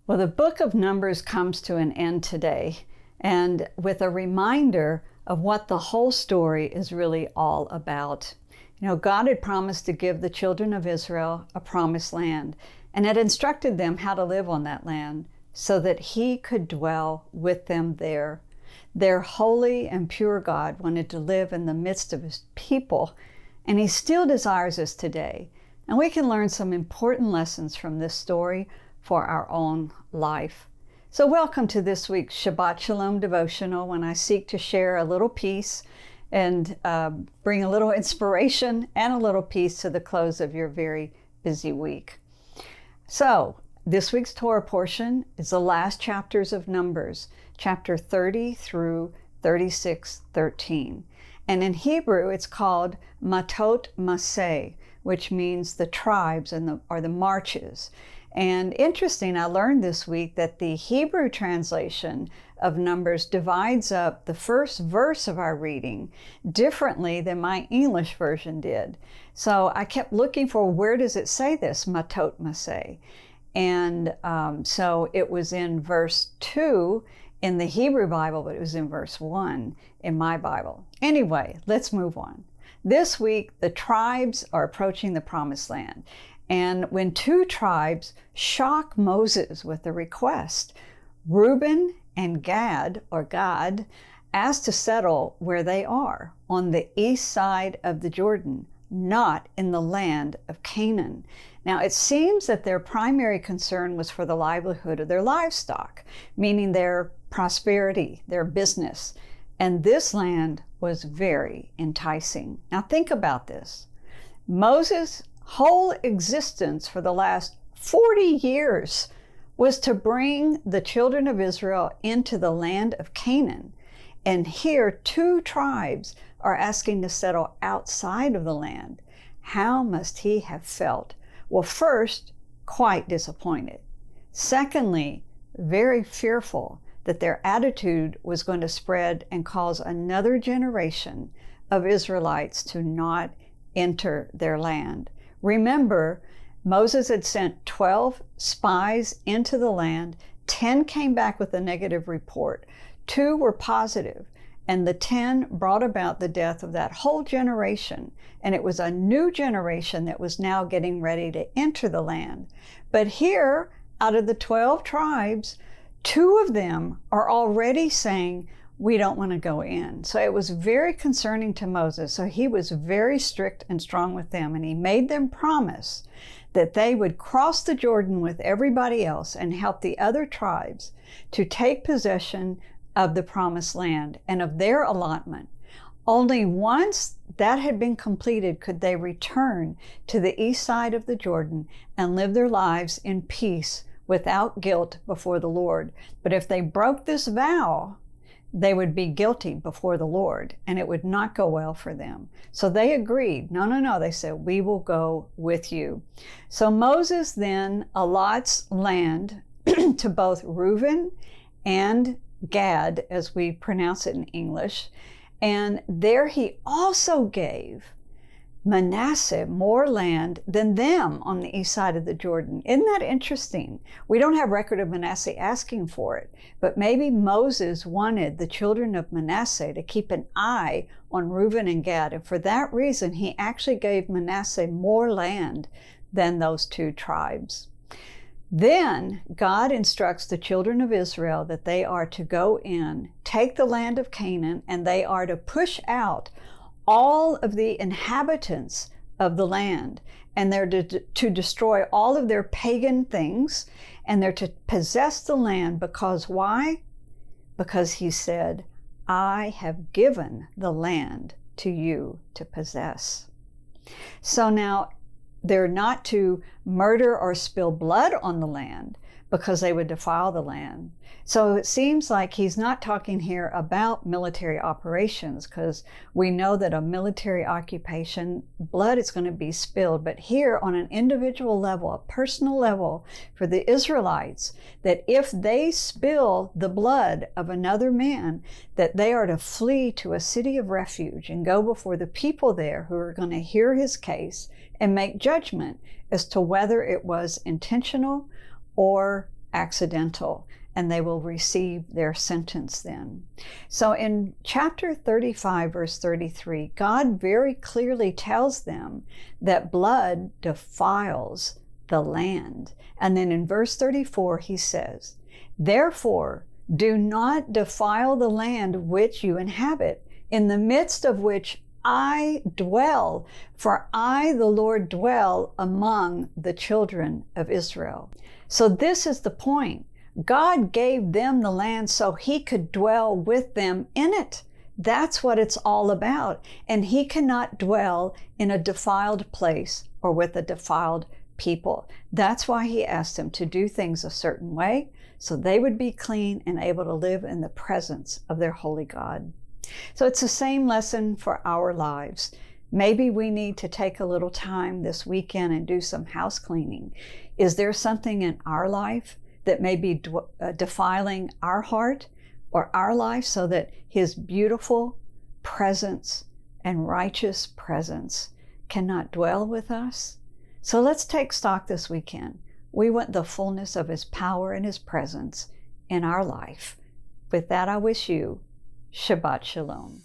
Well, the book of Numbers comes to an end today, and with a reminder of what the whole story is really all about. God had promised to give the children of Israel a promised land, and had instructed them how to live on that land so that He could dwell with them there. Their holy and pure God wanted to live in the midst of His people, and He still desires us today. And we can learn some important lessons from this story for our own life. So welcome to this week's Shabbat Shalom devotional, when I seek to share a little peace and bring a little inspiration and a little peace to the close of your very busy week. So this week's Torah portion is the last chapters of Numbers, chapter 30 through 36:13. And in Hebrew, it's called Matot Maseh, which means the tribes or the marches. And interesting, I learned this week that the Hebrew translation of Numbers divides up the first verse of our reading differently than my English version did. So I kept looking for, where does it say this, Matot Maseh? And so it was in verse 2 in the Hebrew Bible, but it was in verse 1 in my Bible. Anyway, let's move on. This week, the tribes are approaching the Promised Land. And when two tribes shock Moses with a request, Reuben and Gad, or God, asked to settle where they are, on the east side of the Jordan, not in the land of Canaan. Now, it seems that their primary concern was for the livelihood of their livestock, meaning their prosperity, their business. And this land was very enticing. Now, think about this. Moses' whole existence for the last 40 years was to bring the children of Israel into the land of Canaan. And here, two tribes are asking to settle outside of the land. How must he have felt? Well, first, quite disappointed. Secondly, very fearful that their attitude was going to spread and cause another generation of Israelites to not enter their land. Remember, Moses had sent 12 spies into the land. 10 came back with a negative report. 2 were positive, and the 10 brought about the death of that whole generation. And it was a new generation that was now getting ready to enter the land. But here, out of the 12 tribes, 2 of them are already saying, we don't want to go in. So it was very concerning to Moses. So he was very strict and strong with them. And he made them promise that they would cross the Jordan with everybody else and help the other tribes to take possession of the promised land and of their allotment. Only once that had been completed could they return to the east side of the Jordan and live their lives in peace without guilt before the Lord. But if they broke this vow, they would be guilty before the Lord, and it would not go well for them. So they agreed. No. They said, we will go with you. So Moses then allots land to both Reuben and Gad, as we pronounce it in English. And there he also gave Manasseh more land than them on the east side of the Jordan. Isn't that interesting? We don't have record of Manasseh asking for it, but maybe Moses wanted the children of Manasseh to keep an eye on Reuben and Gad, and for that reason, he actually gave Manasseh more land than those 2 tribes. Then God instructs the children of Israel that they are to go in, take the land of Canaan, and they are to push out all of the inhabitants of the land, and they're to destroy all of their pagan things, and they're to possess the land. Because why? Because he said, I have given the land to you to possess. So now they're not to murder or spill blood on the land, because they would defile the land. So it seems like he's not talking here about military operations, because we know that a military occupation, blood is going to be spilled. But here, on an individual level, a personal level for the Israelites, that if they spill the blood of another man, that they are to flee to a city of refuge and go before the people there who are going to hear his case and make judgment as to whether it was intentional or accidental, and they will receive their sentence then. So in chapter 35, verse 33, God very clearly tells them that blood defiles the land. And then in verse 34, he says, "Therefore, do not defile the land which you inhabit, in the midst of which I dwell, for I, the Lord, dwell among the children of Israel." So this is the point. God gave them the land so he could dwell with them in it. That's what it's all about. And he cannot dwell in a defiled place or with a defiled people. That's why he asked them to do things a certain way so they would be clean and able to live in the presence of their holy God. So it's the same lesson for our lives. Maybe we need to take a little time this weekend and do some house cleaning. Is there something in our life that may be defiling our heart or our life so that his beautiful presence and righteous presence cannot dwell with us? So let's take stock this weekend. We want the fullness of his power and his presence in our life. With that, I wish you Shabbat Shalom.